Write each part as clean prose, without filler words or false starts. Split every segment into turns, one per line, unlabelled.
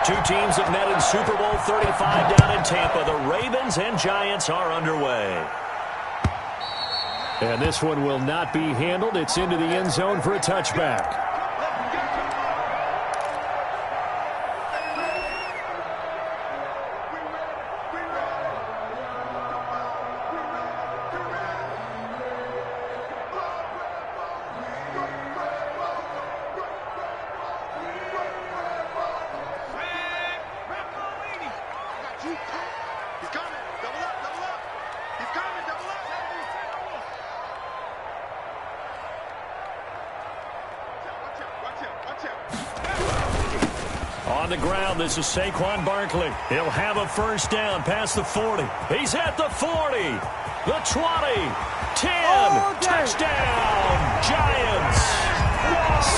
Two teams have met in Super Bowl 35 down in Tampa. The Ravens and Giants are underway.
And this one will not be handled. It's into the end zone for a touchback.
On the ground, this is Saquon Barkley. He'll have a first down past the 40. He's at the 40, the 20, 10, touchdown, Giants.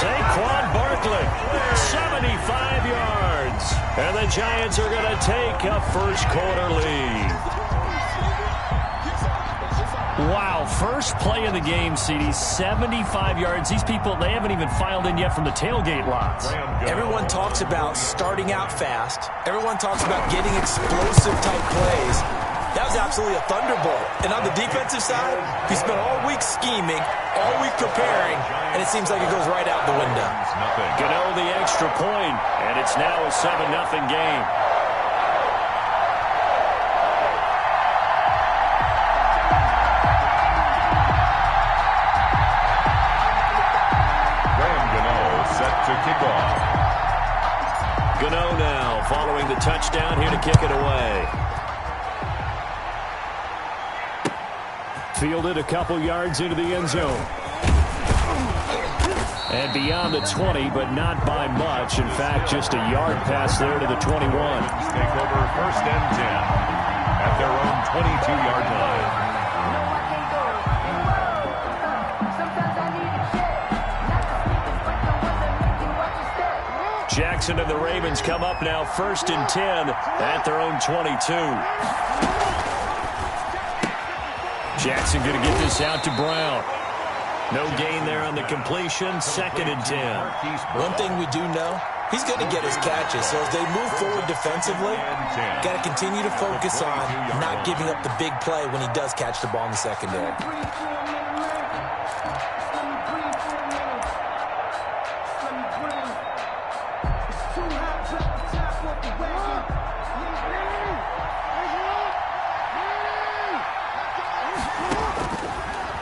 Saquon Barkley, 75 yards. And the Giants are going to take a first quarter lead.
Wow, first play of the game, CD, 75 yards. These people, they haven't even filed in yet from the tailgate lots.
Everyone talks about starting out fast. Everyone talks about getting explosive-type plays. That was absolutely a thunderbolt. And on the defensive side, he spent all week scheming, all week preparing, and it seems like it goes right out the window.
Gano the extra point, and it's now a 7-0 game. Gano now following the touchdown here to kick it away.
Fielded a couple yards into the end zone. And beyond the 20, but not by much. In fact, just a yard pass there to the 21.
Take over first and 10 at their own 22-yard line.
Jackson and the Ravens come up now first and 10 at their own 22. Jackson going to get this out to Brown. No gain there on the completion. Second and 10.
One thing we do know, he's going to get his catches. So as they move forward defensively, got to continue to focus on not giving up the big play when he does catch the ball in the secondary.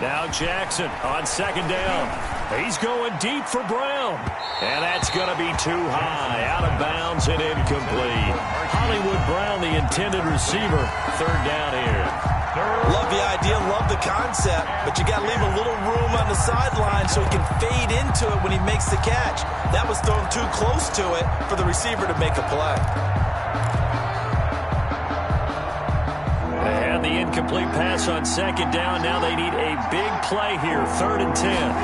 Now Jackson on second down. He's going deep for Brown. And that's going to be too high. Out of bounds and incomplete. Hollywood Brown, the intended receiver. Third down here.
Love the idea, love the concept, but you got to leave a little room on the sideline so he can fade into it when he makes the catch. That was thrown too close to it for the receiver to make a play.
And the incomplete pass on second down. Now they need a big play here. Third and 10.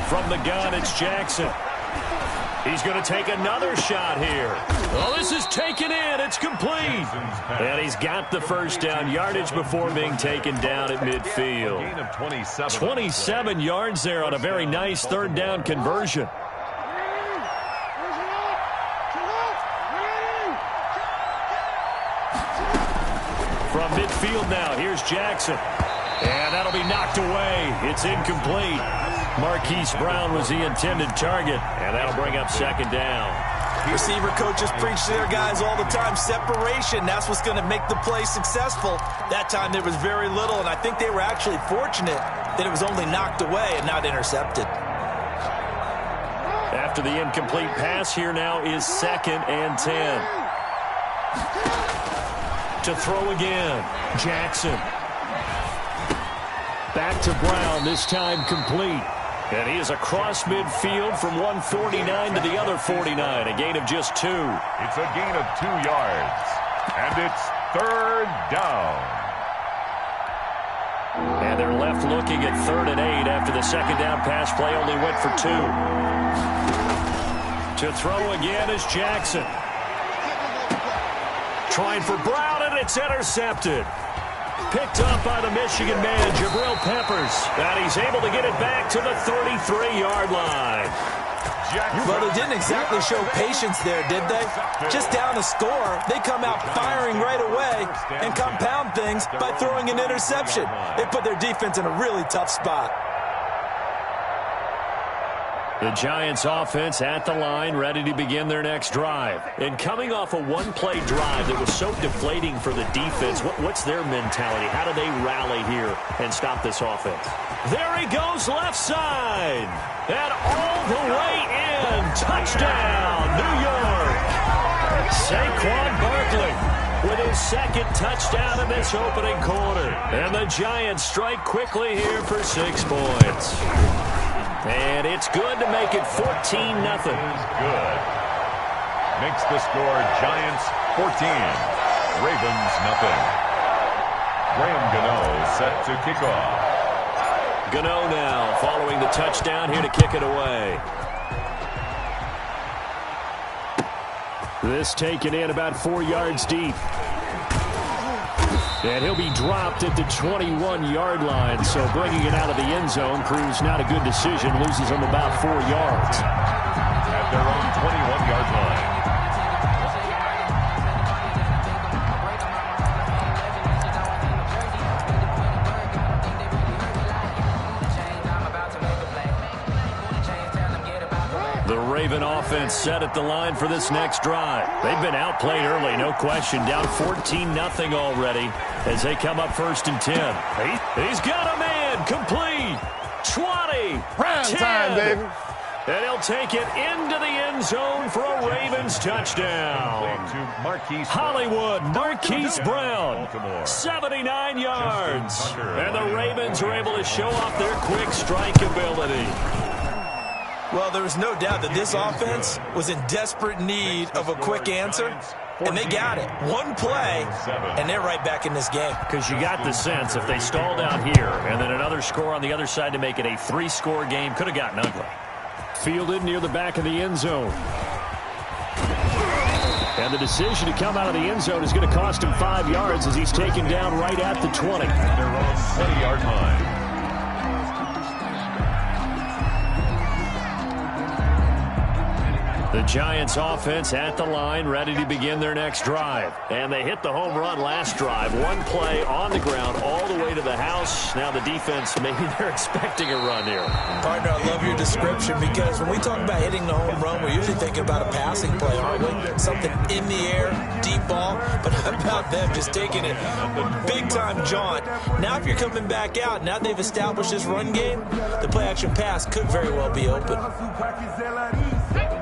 From the gun, it's Jackson. He's going to take another shot here. Oh, this is taken in. It's complete. And he's got the first down. Yardage before being taken down at midfield. 27 yards there on a very nice third down conversion. From midfield now, here's Jackson. And that'll be knocked away. It's incomplete. Marquise Brown was the intended target, and that'll bring up second down.
Receiver coaches preach to their guys all the time. Separation, that's what's going to make the play successful. That time there was very little, and I think they were actually fortunate that it was only knocked away and not intercepted.
After the incomplete pass, here now is second and 10. To throw again, Jackson. Back to Brown, this time complete. And he is across midfield from 149 to the other 49, a gain of just 2.
It's a gain of 2 yards, and it's third down.
And they're left looking at 3rd and 8 after the second down pass play only went for 2. To throw again is Jackson. Trying for Brown, and it's intercepted. Picked up by the Michigan man, Jabril Peppers. And he's able to get it back to the 33-yard line.
Well, they didn't exactly show patience there, did they? Just down a score, they come out firing right away and compound things by throwing an interception. They put their defense in a really tough spot.
The Giants offense at the line, ready to begin their next drive. And coming off a one-play drive that was so deflating for the defense, what's their mentality? How do they rally here and stop this offense? There he goes, left side. And all the way in. Touchdown, New York. Saquon Barkley with his second touchdown in this opening quarter. And the Giants strike quickly here for 6 points. And it's good to make it 14-0.
Good. Makes the score Giants 14, Ravens nothing. Graham Gano set to kick off.
Gano now following the touchdown here to kick it away. This taken in about 4 yards deep. And he'll be dropped at the 21-yard line. So bringing it out of the end zone proves not a good decision. Loses him about 4 yards.
At their own 21-yard line.
The Raven offense set at the line for this next drive. They've been outplayed early, no question. Down 14-0 already as they come up 1st and 10. He's got a man. Complete. 20.
Prime
10.
time, baby.
And he'll take it into the end zone for a Ravens touchdown. Hollywood, Marquise Brown, 79 yards. And the Ravens are able to show off their quick strike ability.
Well, there was no doubt that this offense was in desperate need of a quick answer, and they got it. One play, and they're right back in this game.
Because you got the sense if they stalled out here and then another score on the other side to make it a 3-score game, could have gotten ugly. Fielded near the back of the end zone. And the decision to come out of the end zone is going to cost him 5 yards as he's taken down right at the 20.
Their own 20-yard line.
The Giants offense at the line, ready to begin their next drive. And they hit the home run last drive. One play on the ground all the way to the house. Now the defense, maybe they're expecting a run here.
Partner, I love your description because when we talk about hitting the home run, we're usually thinking about a passing play, aren't we? Something in the air, deep ball. But how about them just taking it big-time jaunt? Now if you're coming back out, now they've established this run game, the play-action pass could very well be open.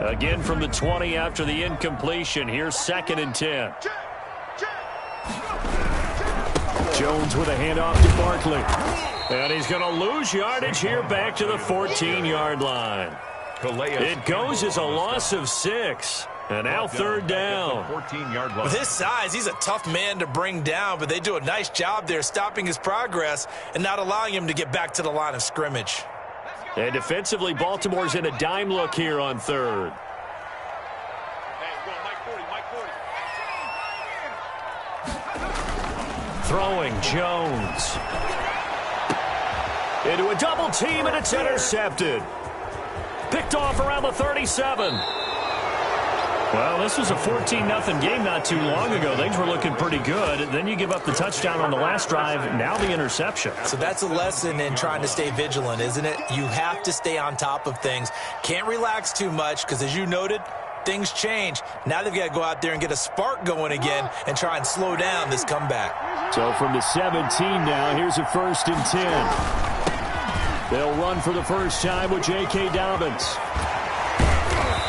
Again from the 20 after the incompletion. Here's 2nd and 10. Jones with a handoff to Barkley. And he's going to lose yardage here back to the 14-yard line. It goes as a loss of 6. And now 3rd down.
With his size, he's a tough man to bring down, but they do a nice job there stopping his progress and not allowing him to get back to the line of scrimmage.
And defensively, Baltimore's in a dime look here on 3rd. Throwing Jones. Into a double team, and it's intercepted. Picked off around the 37. Well, this was a 14-0 game not too long ago. Things were looking pretty good. Then you give up the touchdown on the last drive. Now the interception.
So that's a lesson in trying to stay vigilant, isn't it? You have to stay on top of things. Can't relax too much because, as you noted, things change. Now they've got to go out there and get a spark going again and try and slow down this comeback.
So from the 17 now, here's a 1st and 10. They'll run for the first time with J.K. Dobbins.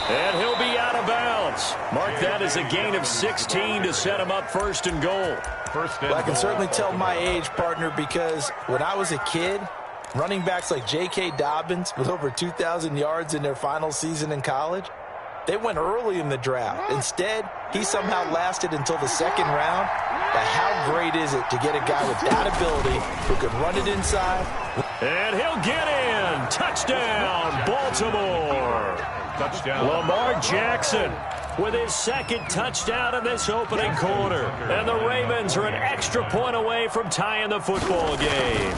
And he'll be out of bounds. Mark that as a gain of 16 to set him up 1st and goal.
Well, I can certainly tell my age, partner, because when I was a kid, running backs like J.K. Dobbins with over 2,000 yards in their final season in college, they went early in the draft. Instead, he somehow lasted until the 2nd round. But how great is it to get a guy with that ability who can run it inside?
And he'll get in. Touchdown, Baltimore.
Touchdown.
Lamar Jackson with his 2nd touchdown in this opening quarter. And the Ravens are an extra point away from tying the football game.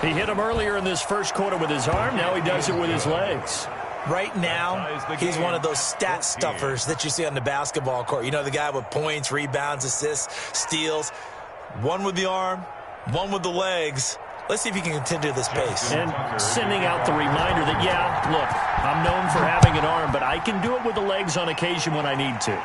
He hit him earlier in this 1st quarter with his arm. Now he does it with his legs.
Right now, he's one of those stat stuffers that you see on the basketball court. You know, the guy with points, rebounds, assists, steals. One with the arm, one with the legs. Let's see if he can continue this pace.
And sending out the reminder that, yeah, look, I'm known for having an arm, but I can do it with the legs on occasion when I need to.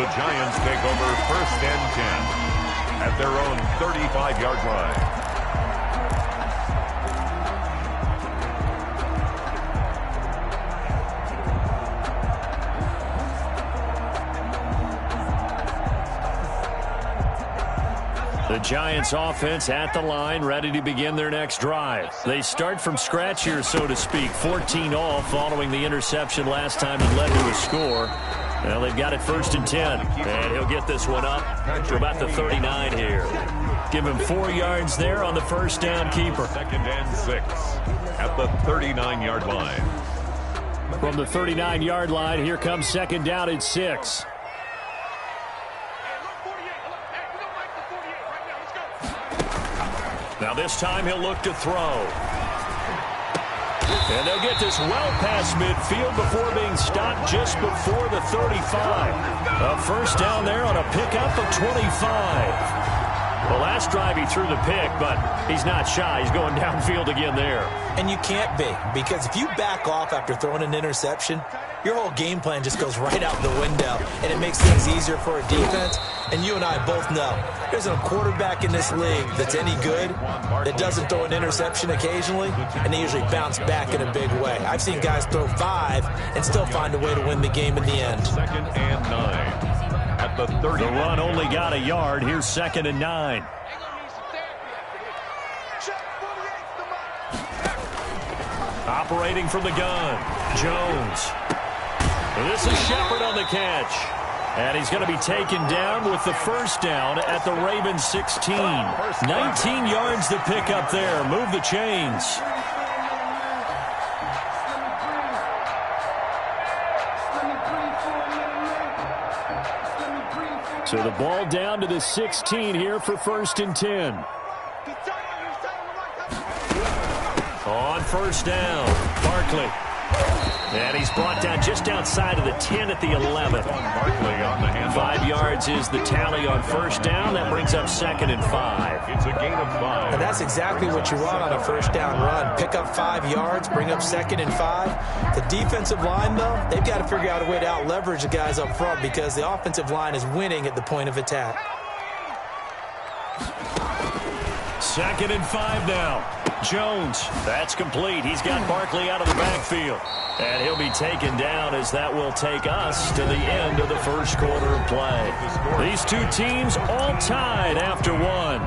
The Giants take over 1st and 10 at their own 35-yard line.
The Giants offense at the line, ready to begin their next drive. They start from scratch here, so to speak. 14 all following the interception last time that led to a score. Well, they've got it 1st and 10. And he'll get this one up to about the 39 here. Give him 4 yards there on the first down keeper.
2nd and 6 at the 39-yard line.
From the 39-yard line, here comes 2nd down and 6. Now this time he'll look to throw. And they'll get this well past midfield before being stopped just before the 35. A first down there on a pickup of 25. The last drive he threw the pick, but he's not shy. He's going downfield again there.
And you can't be, because if you back off after throwing an interception, your whole game plan just goes right out the window, and it makes things easier for a defense. And you and I both know there's a quarterback in this league that's any good that doesn't throw an interception occasionally, and they usually bounce back in a big way. I've seen guys throw 5 and still find a way to win the game in the end.
2nd and 9 at the 30.
The run only got a yard. Here's 2nd and 9. Operating from the gun, Jones. This is Shepard on the catch. And he's going to be taken down with the first down at the Ravens 16. 19 yards to pick up there. Move the chains. So the ball down to the 16 here for 1st and 10. On first down, Barkley. And he's brought down just outside of the 10 at the 11. 5 yards is the tally on first down. That brings up 2nd and 5.
It's a gain of 5.
And that's exactly what you want on a first down run. Pick up 5 yards, bring up 2nd and 5. The defensive line, though, they've got to figure out a way to out-leverage the guys up front because the offensive line is winning at the point of attack.
2nd and 5 now. Jones, that's complete. He's got Barkley out of the backfield. And he'll be taken down as that will take us to the end of the first quarter of play. These two teams all tied after one.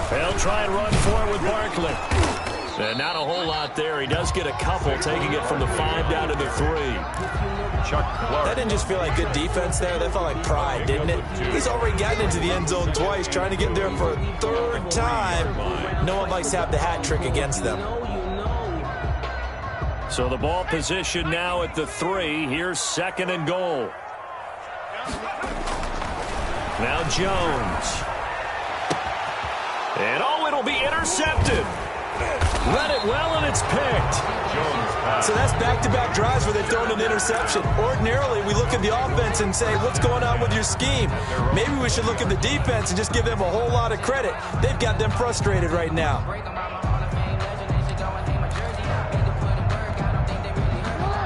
They'll try and run for it with Barkley. And not a whole lot there. He does get a couple, taking it from the 5 down to the 3.
That didn't just feel like good defense there. That felt like pride, didn't it? He's already gotten into the end zone twice, trying to get there for a 3rd time. No one likes to have the hat trick against them.
So the ball position now at the 3. Here's 2nd and goal. Now Jones. And it'll be intercepted. Read it well, and it's picked.
So that's back-to-back drives where they've thrown an interception. Ordinarily, we look at the offense and say, what's going on with your scheme? Maybe we should look at the defense and just give them a whole lot of credit. They've got them frustrated right now.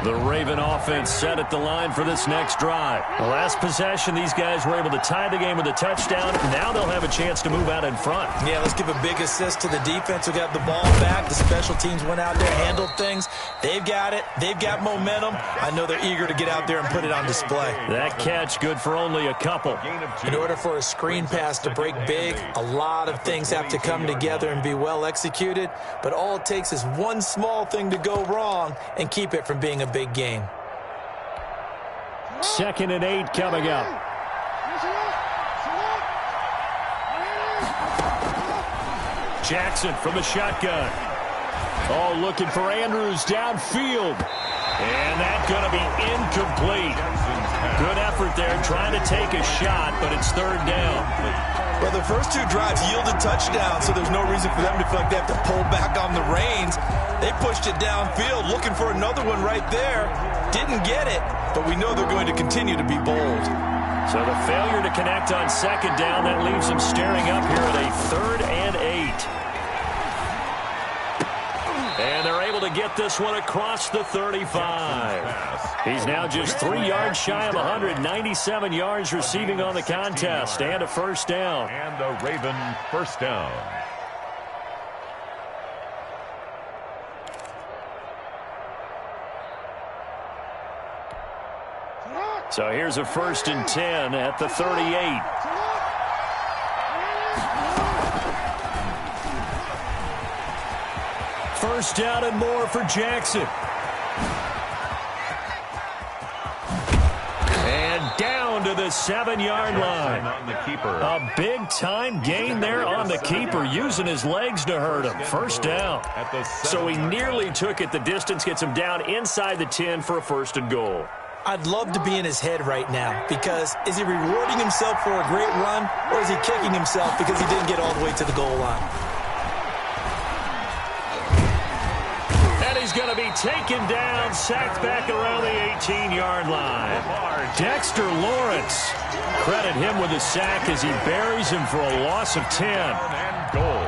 The Raven offense set at the line for this next drive. The last possession, these guys were able to tie the game with a touchdown. Now they'll have a chance to move out in front.
Yeah, let's give a big assist to the defense who got the ball back. The special teams went out there, handled things. They've got it. They've got momentum. I know they're eager to get out there and put it on display.
That catch good for only a couple.
In order for a screen pass to break big, a lot of things have to come together and be well executed. But all it takes is one small thing to go wrong and keep it from being a big game.
2nd and 8 coming up. Jackson from the shotgun. Oh, looking for Andrews downfield. And that's going to be incomplete. Good effort there trying to take a shot, but it's 3rd down.
Well, the first 2 drives yielded touchdowns, so there's no reason for them to feel like they have to pull back on the reins. They pushed it downfield, looking for another one right there. Didn't get it, but we know they're going to continue to be bold.
So the failure to connect on 2nd down, that leaves them staring up here at a 3rd and 8. And they're able to get this one across the 35. He's now just 3 yards shy of 197 yards receiving on the contest, and a 1st down.
And a Raven 1st down.
So here's a 1st and 10 at the 38. First down and more for Jackson. And down to the 7-yard line.
On the keeper.
A big-time gain there on the keeper, using his legs to hurt him. 1st down. So he nearly took it the distance, gets him down inside the 10 for a 1st and goal.
I'd love to be in his head right now, because is he rewarding himself for a great run, or is he kicking himself because he didn't get all the way to the goal line?
And he's going to be taken down, sacked back around the 18-yard line. Dexter Lawrence. Credit him with a sack as he buries him for a loss of 10.
And goal.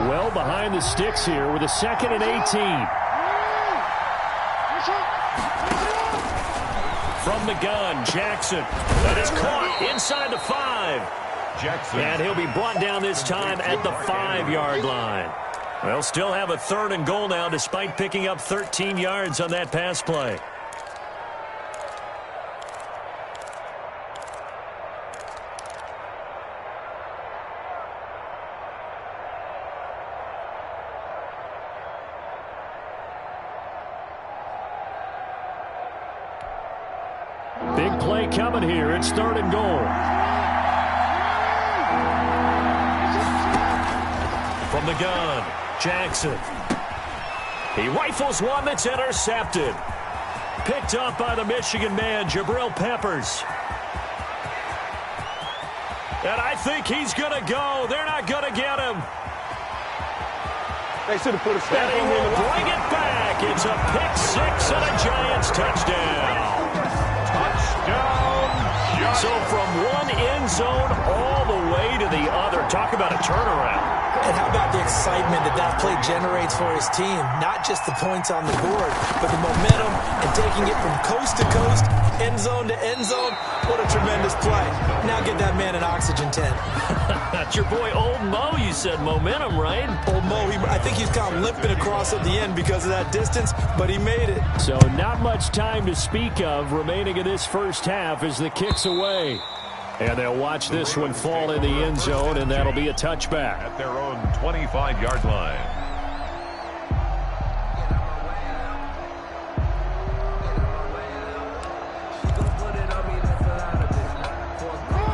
Well behind the sticks here with a 2nd and 18. From the gun, Jackson. That is caught inside the 5.
Jackson.
And he'll be brought down this time at the 5-yard line. They'll still have a 3rd and goal now despite picking up 13 yards on that pass play. Big play coming here. It's 3rd and goal. From the gun, Jackson. He rifles one that's intercepted. Picked up by the Michigan man, Jabril Peppers. And I think he's going to go. They're not going to get him.
They should have put a stamp
And he
on him.
will bring it back. It's a pick 6 and a Giants touchdown. So from one end zone all the way to the other. Talk about a turnaround.
And how about the excitement that play generates for his team? Not just the points on the board, but the momentum and taking it from coast to coast, end zone to end zone. What a tremendous play. Now get that man an oxygen tent.
That's your boy Old Mo. You said momentum, right?
Old Mo, I think he's kind of limping across at the end because of that distance, but he made it.
So not much time to speak of remaining in this first half as the kick's away. And they'll watch this one fall in the end zone, and that'll be a touchback.
At their own 25-yard line.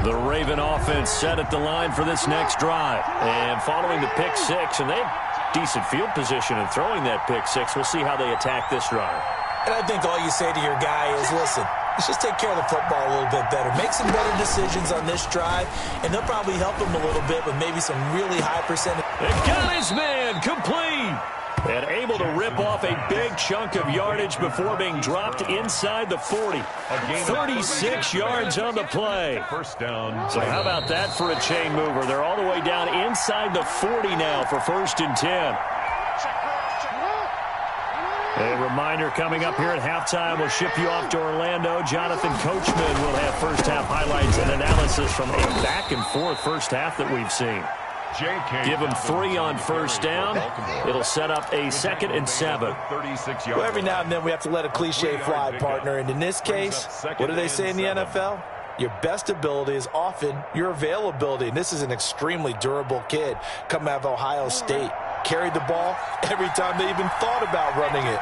The Raven offense set at the line for this next drive. And following the pick 6, and they have decent field position in throwing that pick 6. We'll see how they attack this drive.
And I think all you say to your guy is, listen, let's just take care of the football a little bit better. Make some better decisions on this drive, and they'll probably help him a little bit with maybe some really high percentage.
They got his man complete. And able to rip off a big chunk of yardage before being dropped inside the 40. 36 yards on the play.
First down.
So how about that for a chain mover? They're all the way down inside the 40 now for 1st and 10. A reminder coming up here at halftime. We'll ship you off to Orlando. Jonathan Coachman will have first half highlights and analysis from a back-and-forth first half that we've seen. Give them 3 on first down. It'll set up a 2nd and 7.
Well, every now and then we have to let a cliche fly, partner. And in this case, what do they say in the NFL? your best ability is often your availability. And this is an extremely durable kid coming out of Ohio State. Carried the ball every time they even thought about running it.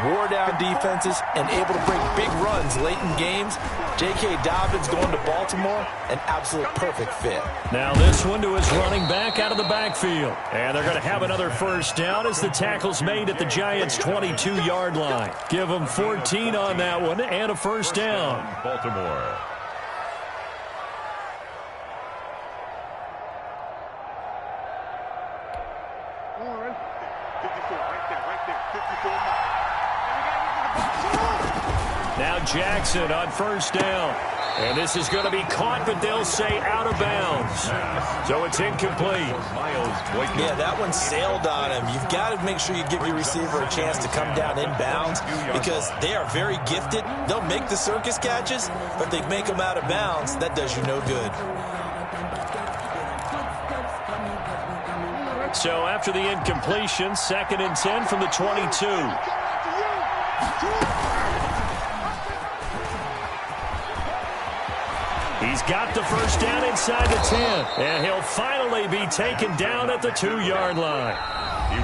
Wore down defenses and able to break big runs late in games. J.K. Dobbins going to Baltimore, an absolute perfect fit.
Now this one to his running back out of the backfield. And they're going to have another first down as the tackle's made at the Giants' 22-yard line. Give them 14 on that one and a first down.
Baltimore.
Now Jackson on first down. And this is going to be caught, but they'll say out of bounds. So it's incomplete.
Yeah, that one sailed on him. You've got to make sure you give your receiver a chance to come down inbounds because they are very gifted. They'll make the circus catches, but they make them out of bounds. That does you no good.
So after the incompletion, 2nd and 10 from the 22. He's got the first down inside the 10. And he'll finally be taken down at the 2-yard line.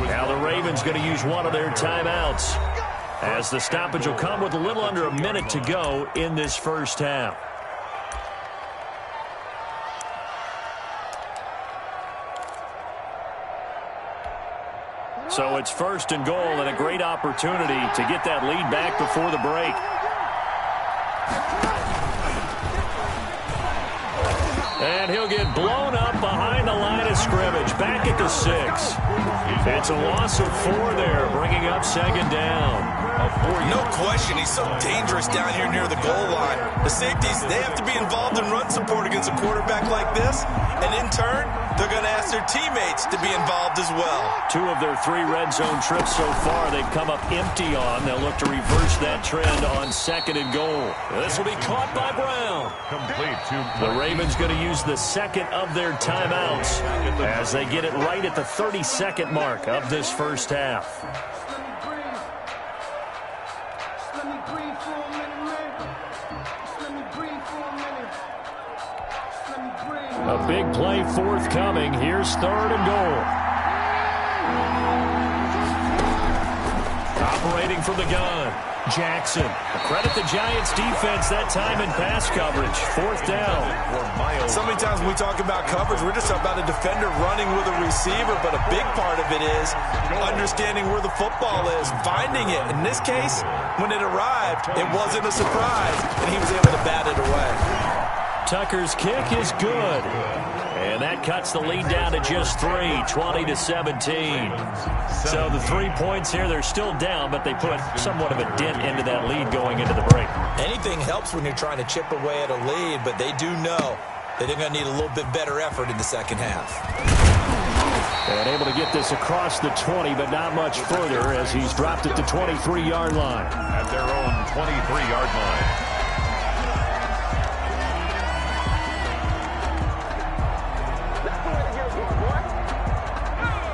Now the Ravens going to use one of their timeouts, as the stoppage will come with a little under a minute to go in this first half. So it's 1st and goal and a great opportunity to get that lead back before the break. And he'll get blown up behind the line of scrimmage, back at the 6. It's a loss of 4 there, bringing up 2nd down.
No question, he's so dangerous down here near the goal line. The safeties, they have to be involved in run support against a quarterback like this. And in turn, they're going to ask their teammates to be involved as well.
2 of their 3 red zone trips so far, they've come up empty on. They'll look to reverse that trend on 2nd and goal. This will be caught by Brown.
Complete to
the Ravens going to use the 2nd of their timeouts as they get it right at the 32nd mark of this first half. A big play forthcoming. Here's 3rd and goal. Operating from the gun, Jackson. Credit the Giants defense that time in pass coverage. 4th down.
So many times when we talk about coverage, we're just about a defender running with a receiver, but a big part of it is understanding where the football is, finding it. In this case, when it arrived, it wasn't a surprise, and he was able to bat it away.
Tucker's kick is good. And that cuts the lead down to just 3, 20-17. So the 3 points here, they're still down, but they put somewhat of a dent into that lead going into the break.
Anything helps when you're trying to chip away at a lead, but they do know that they're going to need a little bit better effort in the second half.
And able to get this across the 20, but not much further as he's dropped at the 23-yard line.
At their own 23-yard line.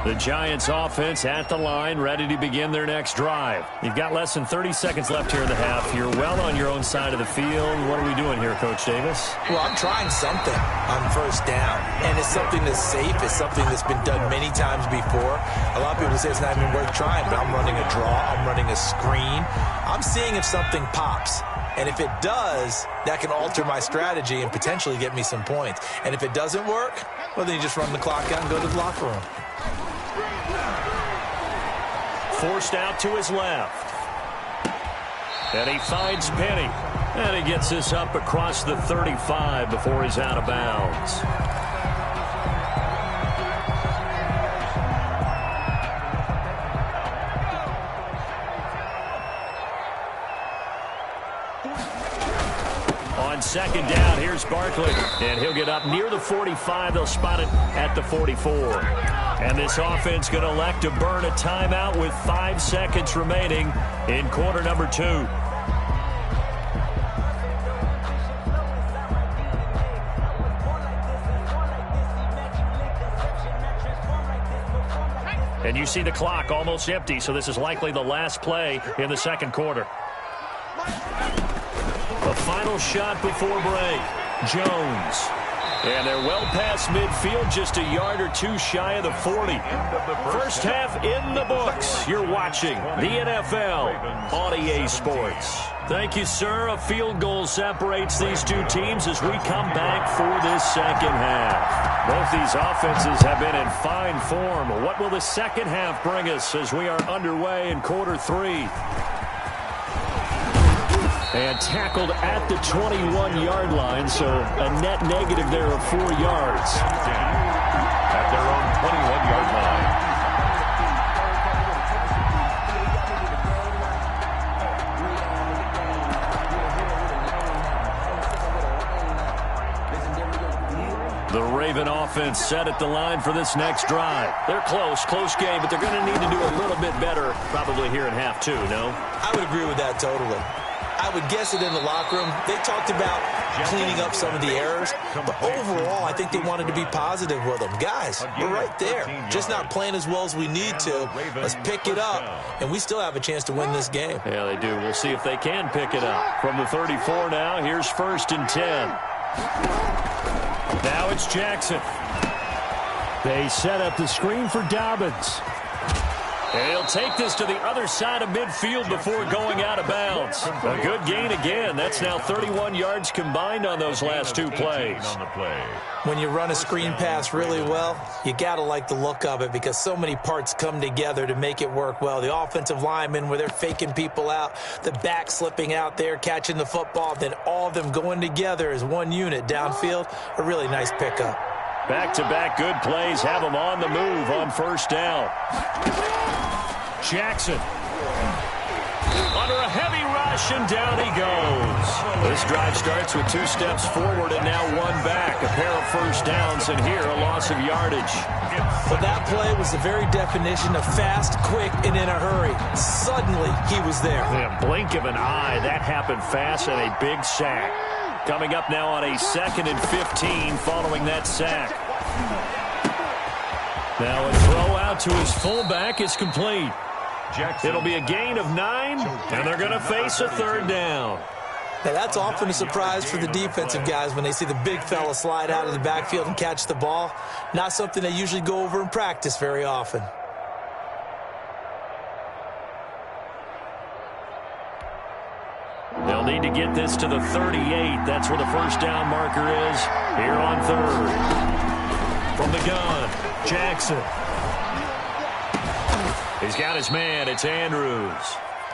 The Giants offense at the line, ready to begin their next drive. You've got less than 30 seconds left here in the half. You're well on your own side of the field. What are we doing here, Coach Davis?
Well, I'm trying something on first down, and it's something that's safe. It's something that's been done many times before. A lot of people say it's not even worth trying, but I'm running a draw. I'm running a screen. I'm seeing if something pops. And if it does, that can alter my strategy and potentially get me some points. And if it doesn't work, well, then you just run the clock out and go to the locker room.
Forced out to his left. And he finds Penny. And he gets this up across the 35 before he's out of bounds. On 2nd down, here's Barkley. And he'll get up near the 45. They'll spot it at the 44. And this offense going to elect to burn a timeout with 5 seconds remaining in quarter number 2. And you see the clock almost empty, so this is likely the last play in the second quarter. The final shot before break.
Jones. And they're well past midfield, just a yard or two shy of the 40. First half in the books. You're watching the NFL on EA Sports. Thank you, sir. A field goal separates these two teams as we come back for this second half. Both these offenses have been in fine form. What will the second half bring us as we are underway in quarter 3? And tackled at the 21-yard line, so a net negative there of 4 yards.
At their own 21-yard line.
The Raven offense set at the line for this next drive. They're close game, but they're going to need to do a little bit better probably here in half 2, no?
I would agree with that totally. I would guess it in the locker room. They talked about cleaning up some of the errors, but overall, I think they wanted to be positive with them. Guys, we're right there. Just not playing as well as we need to. Let's pick it up, and we still have a chance to win this game.
Yeah, they do. We'll see if they can pick it up. From the 34 now, here's 1st and 10. Now it's Jackson. They set up the screen for Dobbins. And he'll take this to the other side of midfield before going out of bounds. A good gain again. That's now 31 yards combined on those last 2 plays.
When you run a screen pass really well, you got to like the look of it because so many parts come together to make it work well. The offensive linemen, where they're faking people out, the back slipping out there, catching the football, then all of them going together as one unit downfield. A really nice pickup.
Back-to-back good plays have them on the move on 1st down. Jackson. Under a heavy rush, and down he goes. This drive starts with 2 steps forward and now 1 back. A pair of 1st downs, and here a loss of yardage.
Well, that play was the very definition of fast, quick, and in a hurry. Suddenly, he was there.
In a blink of an eye, that happened fast, and a big sack. Coming up now on a 2nd and 15 following that sack. Now a throw out to his fullback is complete. It'll be a gain of 9, and they're going to face a 3rd down.
Now that's often a surprise for the defensive guys when they see the big fella slide out of the backfield and catch the ball. Not something they usually go over in practice very often.
They'll need to get this to the 38. That's where the 1st down marker is here on 3rd. From the gun, Jackson. He's got his man. It's Andrews.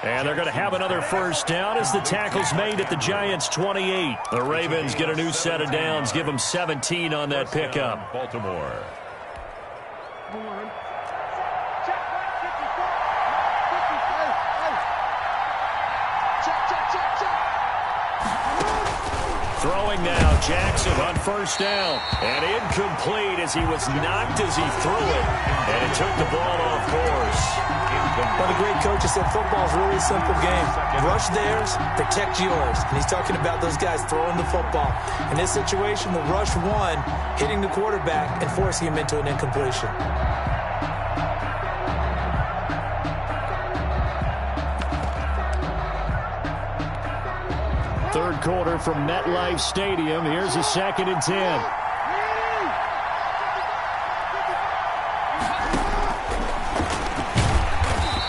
And they're going to have another 1st down as the tackle's made at the Giants' 28. The Ravens get a new set of downs. Give them 17 on that pickup.
Baltimore.
Throwing now, Jackson on 1st down. And incomplete as he was knocked as he threw it. And it took the ball off course.
One of the great coaches said football is really a simple game. Rush theirs, protect yours. And he's talking about those guys throwing the football. In this situation, the rush won, hitting the quarterback and forcing him into an incompletion.
Third quarter from MetLife Stadium. Here's a 2nd and 10.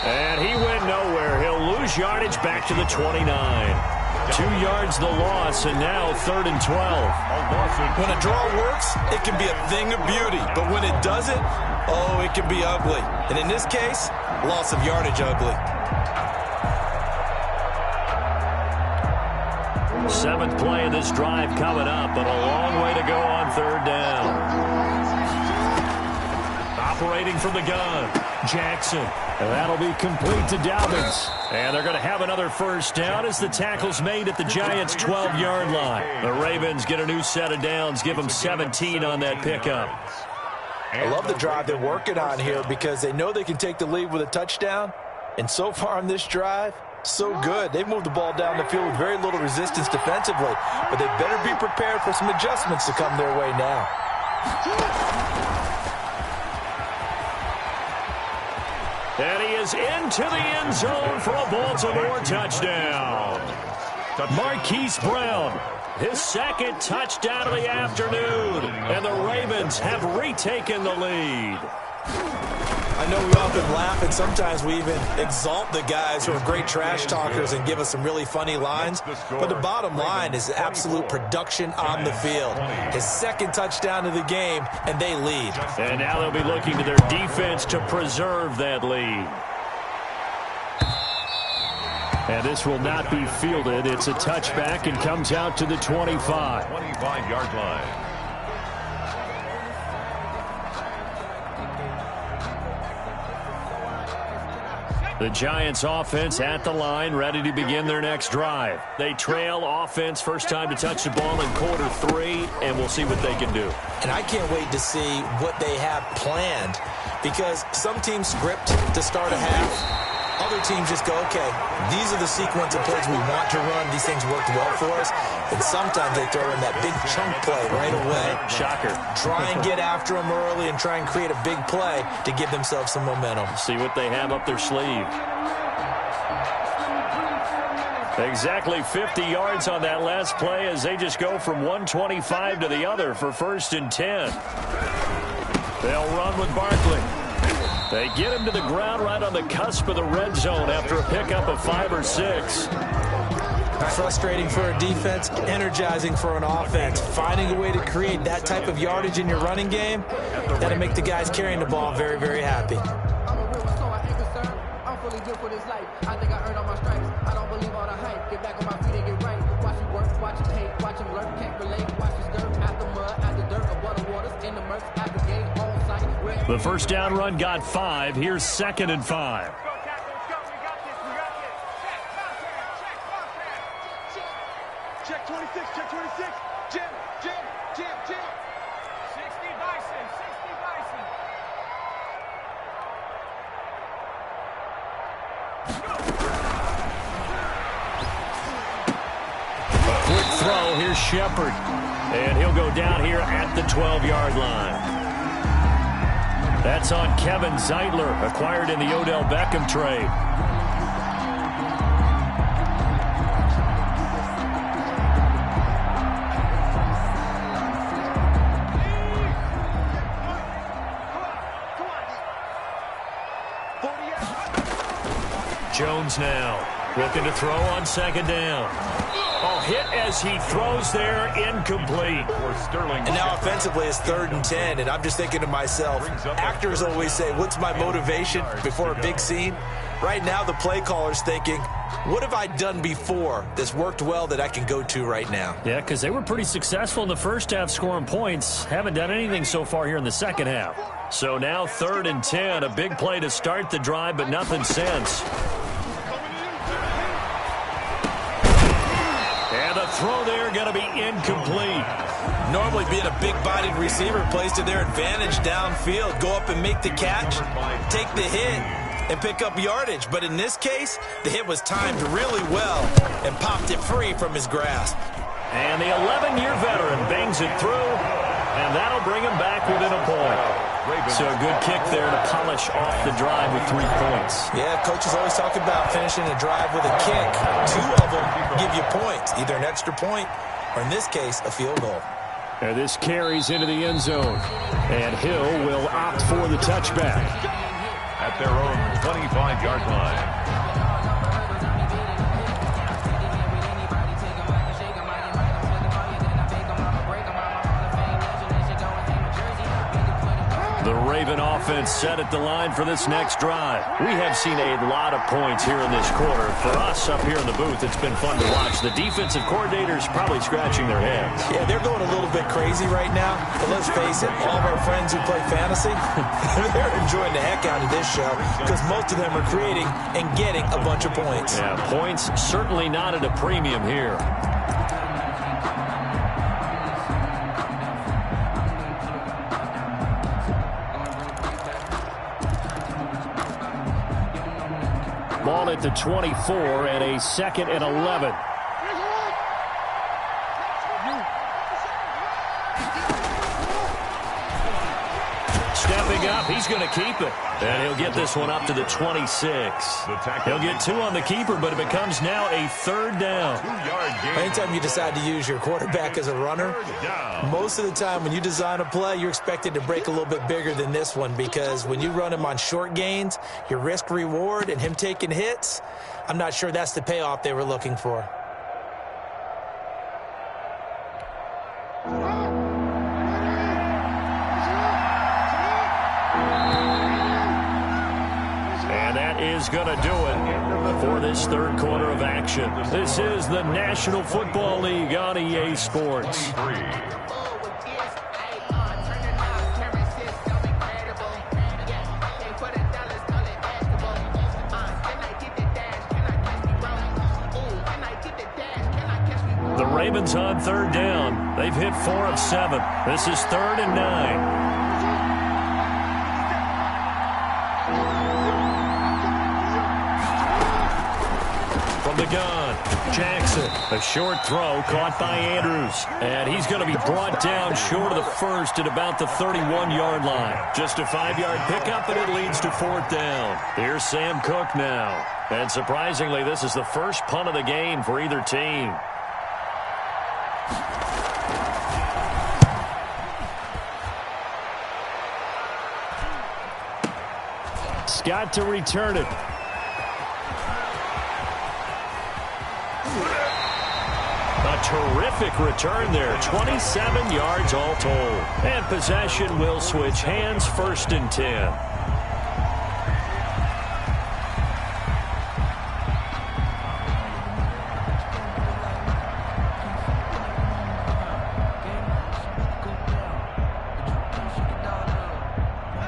And he went nowhere. He'll lose yardage back to the 29. 2 yards the loss, and now 3rd and 12.
When a draw works, it can be a thing of beauty. But when it doesn't, oh, it can be ugly. And in this case, loss of yardage ugly.
7th play of this drive coming up, but a long way to go on 3rd down. Operating from the gun, Jackson. And that'll be complete to Dobbins. And they're going to have another 1st down as the tackle's made at the Giants' 12-yard line. The Ravens get a new set of downs, give them 17 on that pickup.
I love the drive they're working on here because they know they can take the lead with a touchdown. And so far on this drive, so good. They've moved the ball down the field with very little resistance defensively, but they better be prepared for some adjustments to come their way now.
And he is into the end zone for a Baltimore touchdown. Marquise Brown His second touchdown of the afternoon. And the Ravens have retaken the lead.
I know we often laugh, and sometimes we even exalt the guys who are great trash talkers and give us some really funny lines. But the bottom line is absolute production on the field. His second touchdown of the game, and they lead.
And now they'll be looking to their defense to preserve that lead. And this will not be fielded. It's a touchback and comes out to the 25.
25-yard line.
The Giants offense at the line, ready to begin their next drive. They trail offense, first time to touch the ball in quarter 3, and we'll see what they can do.
And I can't wait to see what they have planned, because some teams script to start a half. Other teams just go, okay, these are the sequence of plays we want to run. These things worked well for us. And sometimes they throw in that big chunk play right away.
Shocker.
Try and get after them early and try and create a big play to give themselves some momentum.
See what they have up their sleeve. Exactly 50 yards on that last play as they just go from 125 to the other for 1st and 10. They'll run with Barkley. They get him to the ground right on the cusp of the red zone after a pickup of 5 or 6.
Frustrating for a defense, energizing for an offense. Finding a way to create that type of yardage in your running game, that'll make the guys carrying the ball very, very happy.
I'm fully built for this life. I think I earned all my stripes. I don't believe all the hype. Get back on my feet and get right. Watch you work, watch you hate, watch him lurk, can't relate. Watch you stir at the mud, at the dirt, above the waters, in the murks, at the game, on site.
The first down run got 5. Here's 2nd and 5.
Check 26, check 26. Jim. 60 Bison, 60 Bison.
A quick throw. Here's Shepard. And he'll go down here at the 12-yard line. That's on Kevin Zeitler, acquired in the Odell Beckham trade. Jones now looking to throw on 2nd down. Oh, hit as he throws there, incomplete.
And now offensively it's 3rd and 10, and I'm just thinking to myself, actors always say, what's my motivation before a big scene? Right now the play caller's thinking, what have I done before that's worked well that I can go to right now?
Yeah, because they were pretty successful in the first half scoring points. Haven't done anything so far here in the second half. So now 3rd and 10, a big play to start the drive, but nothing since. And the throw there going to be incomplete.
Normally being a big-bodied receiver plays to their advantage downfield. Go up and make the catch, take the hit, and pick up yardage. But in this case, the hit was timed really well and popped it free from his grasp.
And the 11-year veteran bangs it through, and that'll bring him back within a point. So a good kick there to polish off the drive with 3 points.
Yeah, coaches always talk about finishing a drive with a kick. 2 of them give you points, either an extra point or, in this case, a field goal.
And this carries into the end zone. And Hill will opt for the touchback.
At their own 25-yard line.
The Raven offense set at the line for this next drive. We have seen a lot of points here in this quarter. For us up here in the booth, it's been fun to watch. The defensive coordinators probably scratching their heads.
Yeah, they're going a little bit crazy right now. But let's face it, all of our friends who play fantasy, they're enjoying the heck out of this show because most of them are creating and getting a bunch of points.
Yeah, points certainly not at a premium here. Ball at the 24 and a 2nd and 11.
Stepping up, he's going to keep it. And he'll get this one up to the 26. He'll get 2 on the keeper, but it becomes now a 3rd down.
Anytime you decide to use your quarterback as a runner, most of the time when you design a play, you're expected to break a little bit bigger than this one, because when you run him on short gains, your risk-reward and him taking hits, I'm not sure that's the payoff they were looking for.
Is going to do it for this 3rd quarter of action. This is the National Football League on EA Sports. The Ravens on 3rd down. They've hit 4 of 7. This is 3rd and 9. The gun, Jackson, a short throw caught by Andrews, and he's going to be brought down short of the 1st at about the 31-yard line. Just a 5-yard pickup, and it leads to 4th down. Here's Sam Cook now, and surprisingly, this is the first punt of the game for either team. Scott to return it. A terrific return there. 27 yards all told. And possession will switch hands, 1st and 10.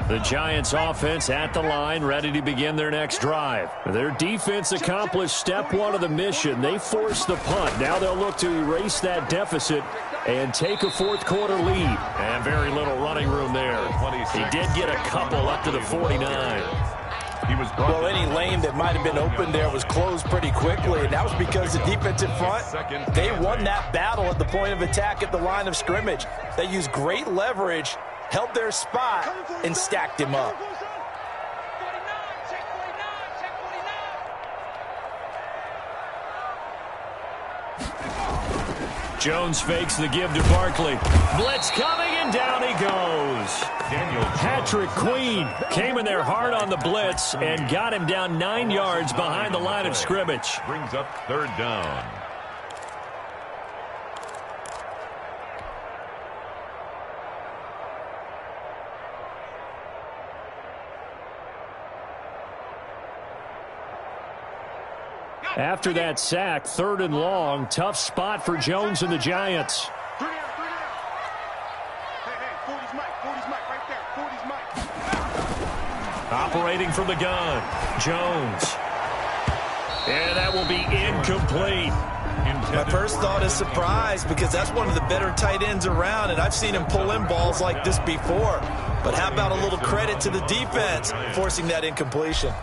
The Giants offense at the line, ready to begin their next drive. Their defense accomplished step 1 of the mission. They forced the punt. Now they'll look to erase that deficit and take a 4th quarter lead. And very little running room there. He did get a couple up to the 49.
Well, any lane that might have been open there was closed pretty quickly, and that was because the defensive front, they won that battle at the point of attack at the line of scrimmage. They used great leverage, held their spot, and stacked him up.
Jones fakes the give to Barkley. Blitz coming, and down he goes. Patrick Queen came in there hard on the blitz and got him down 9 yards behind the line of scrimmage.
Brings up 3rd down.
After that sack, 3rd and long, tough spot for Jones and the Giants. Operating from the gun, Jones. And that will be incomplete.
My first thought is surprise, because that's one of the better tight ends around, and I've seen him pull in balls like this before. But how about a little credit to the defense forcing that incompletion?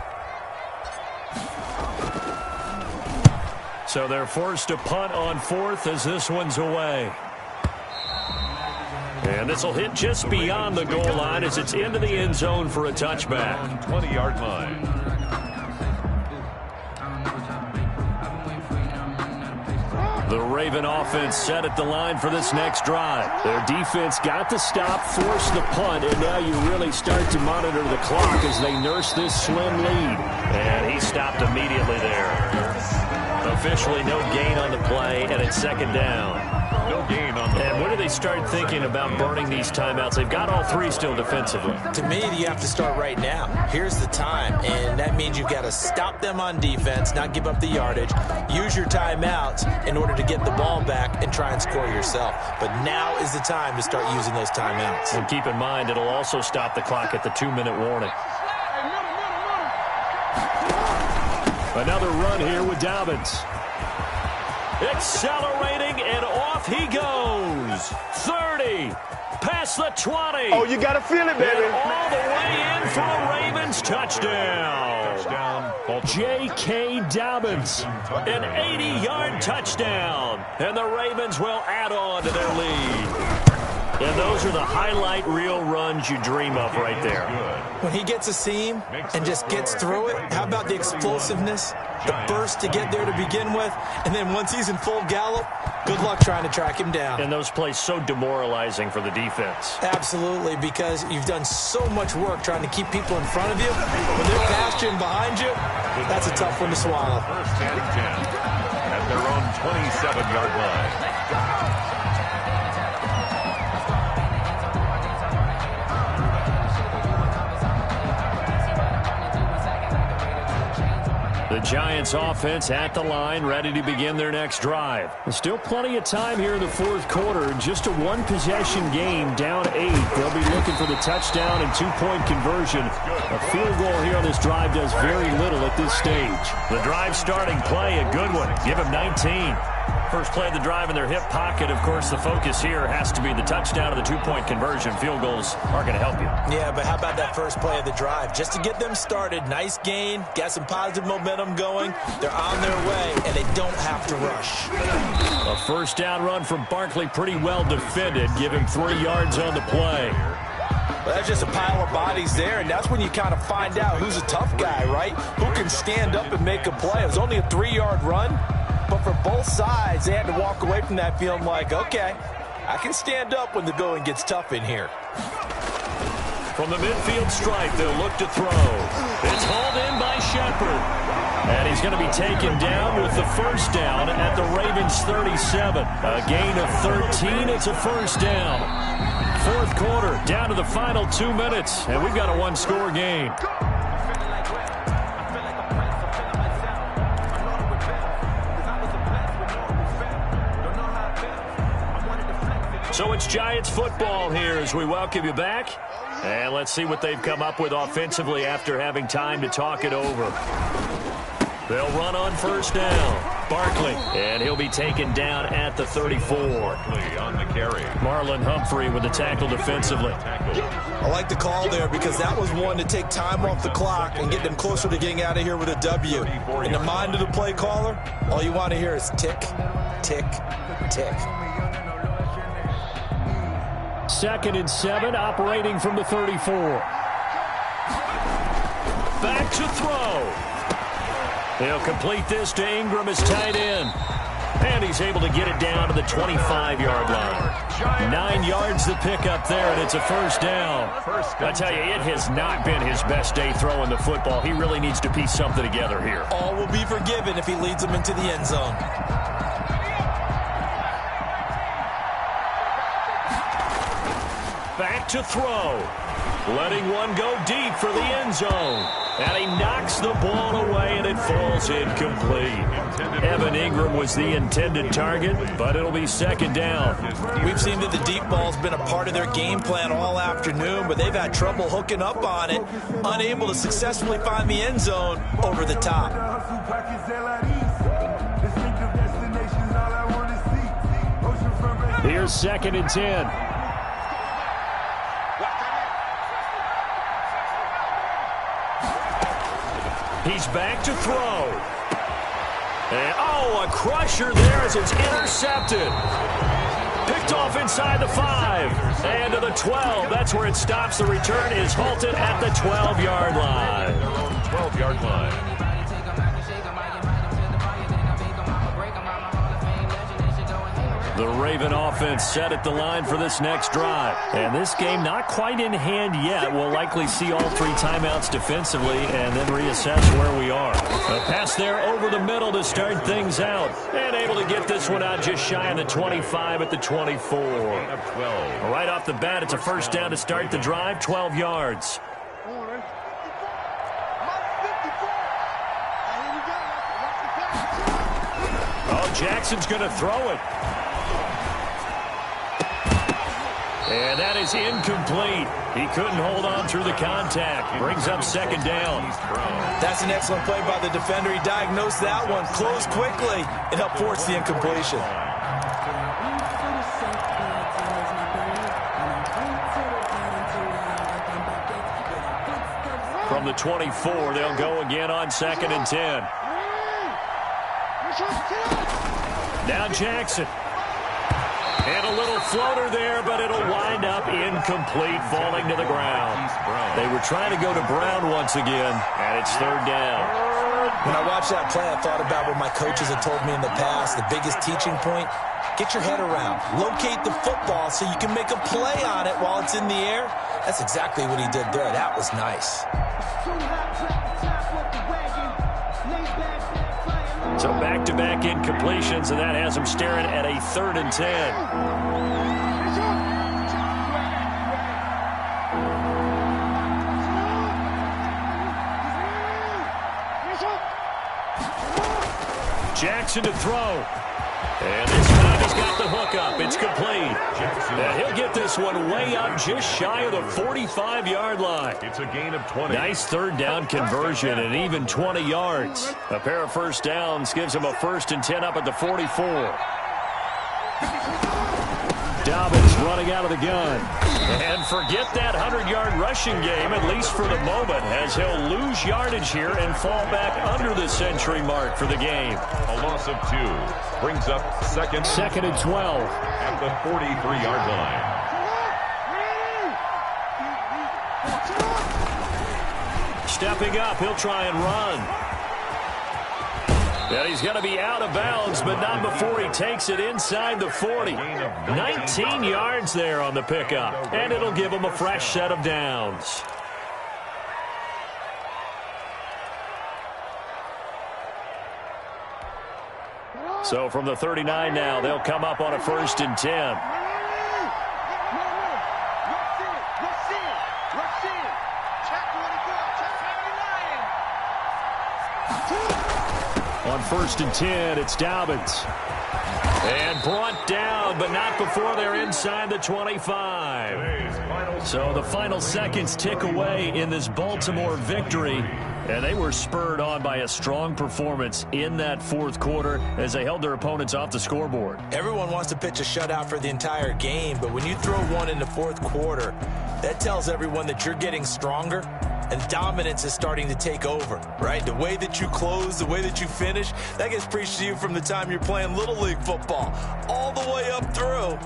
So they're forced to punt on 4th as this one's away. And this will hit just beyond the goal line as it's into the end zone for a touchback.
20-yard line.
The Raven offense set at the line for this next drive. Their defense got the stop, forced the punt, and now you really start to monitor the clock as they nurse this slim lead. And he stopped immediately there. Officially no gain on the play, and it's 2nd down.
No gain on the play.
And when do they start thinking about burning these timeouts? They've got all 3 still defensively.
To me, you have to start right now. Here's the time, and that means you've got to stop them on defense, not give up the yardage, use your timeouts in order to get the ball back and try and score yourself. But now is the time to start using those timeouts.
And keep in mind, it'll also stop the clock at the 2-minute warning. Another run here with Dobbins. Accelerating, and off he goes. 30, past the 20.
Oh, you got to feel it, baby.
And all the way in for a Ravens touchdown. J.K. Dobbins, an 80-yard touchdown. And the Ravens will add on to their lead. And those are the highlight reel runs you dream of right there.
When he gets a seam and just gets through it, how about the explosiveness, the burst to get there to begin with, and then once he's in full gallop, good luck trying to track him down.
And those plays so demoralizing for the defense.
Absolutely, because you've done so much work trying to keep people in front of you. When they're past you and behind you, that's a tough one to swallow.
First and 10 at their own 27-yard line.
The Giants offense at the line, ready to begin their next drive. There's still plenty of time here in the fourth quarter. Just a one-possession game, down 8. They'll be looking for the touchdown and two-point conversion. A field goal here on this drive does very little at this stage.
The drive starting play, a good one. Give him 19. First play of the drive in their hip pocket. Of course, the focus here has to be the touchdown and the two-point conversion. Field goals are going to help you.
Yeah, but how about that first play of the drive? Just to get them started, nice gain, got some positive momentum going. They're on their way, and they don't have to rush.
A first down run from Barkley, pretty well defended. Give him 3 yards on the play.
Well, that's just a pile of bodies there, and that's when you kind of find out who's a tough guy, right? Who can stand up and make a play. It was only a 3-yard run. But for both sides, they had to walk away from that feeling like, okay, I can stand up when the going gets tough in here.
From the midfield stripe, they'll look to throw. It's hauled in by Shepard. And he's going to be taken down with the first down at the Ravens 37. A gain of 13. It's a first down. Fourth quarter, down to the final 2 minutes. And we've got a one-score game. So it's Giants football here as we welcome you back. And let's see what they've come up with offensively after having time to talk it over. They'll run on first down. Barkley, and he'll be taken down at the 34.
Barkley on the carry.
Marlon Humphrey with the tackle defensively.
I like the call there because that was one to take time off the clock and get them closer to getting out of here with a W. In the mind of the play caller, all you want to hear is tick, tick, tick.
2nd and 7, operating from the 34. Back to throw. He'll complete this to Ingram as tight end. And he's able to get it down to the 25-yard line. 9 yards to pick up there, and it's a first down. I tell you, it has not been his best day throwing the football. He really needs to piece something together here.
All will be forgiven if he leads them into the end zone.
Back to throw. Letting one go deep for the end zone. And he knocks the ball away, and it falls incomplete. Evan Ingram was the intended target, but it'll be second down.
We've seen that the deep ball's been a part of their game plan all afternoon, but they've had trouble hooking up on it, unable to successfully find the end zone over the top.
Here's 2nd and 10. He's back to throw. And, a crusher there as it's intercepted. Picked off inside the 5. And to the 12. That's where it stops. The return is halted at the 12-yard line.
12-yard line.
The Raven offense set at the line for this next drive. And this game not quite in hand yet. We'll likely see all 3 timeouts defensively and then reassess where we are. A pass there over the middle to start things out. And able to get this one out just shy of the 25 at the 24. Right off the bat, it's a first down to start the drive, 12 yards. Jackson's going to throw it. And that is incomplete. He couldn't hold on through the contact. Brings up second down.
That's an excellent play by the defender. He diagnosed that one, closed quickly, and helped force the incompletion.
From the 24, they'll go again on 2nd and 10. Now Jackson.
And a little floater there, but it'll wind up incomplete, falling to the ground. They were trying to go to Brown once again, and it's third down.
When I watched that play, I thought about what my coaches had told me in the past. The biggest teaching point, get your head around. Locate the football so you can make a play on it while it's in the air. That's exactly what he did there. That was nice.
So back-to-back incompletions, and that has him staring at a 3rd and 10. Jackson to throw. And this time he's got the hook up. It's complete. And he'll get this one way up just shy of the 45-yard line.
It's a gain of 20.
Nice third down conversion and even 20 yards. A pair of first downs gives him a 1st and 10 up at the 44. Dobbins running out of the gun. And forget that 100-yard rushing game, at least for the moment, as he'll lose yardage here and fall back under the century mark for the game.
A loss of 2 brings up second
and 12.
at the 43-yard line.
Stepping up, he'll try and run. And he's going to be out of bounds, but not before he takes it inside the 40. 19 yards there on the pickup, and it'll give him a fresh set of downs. So from the 39 now, they'll come up on a 1st and 10. On 1st and 10, it's Dobbins. And brought down, but not before they're inside the 25. So the final seconds tick away in this Baltimore victory. And they were spurred on by a strong performance in that 4th quarter as they held their opponents off the scoreboard.
Everyone wants to pitch a shutout for the entire game, but when you throw one in the 4th quarter, that tells everyone that you're getting stronger. And dominance is starting to take over, right? The way that you close, the way that you finish, that gets preached to you from the time you're playing Little League football all the way up through.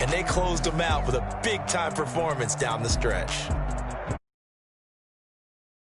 And they closed them out with a big-time performance down the stretch.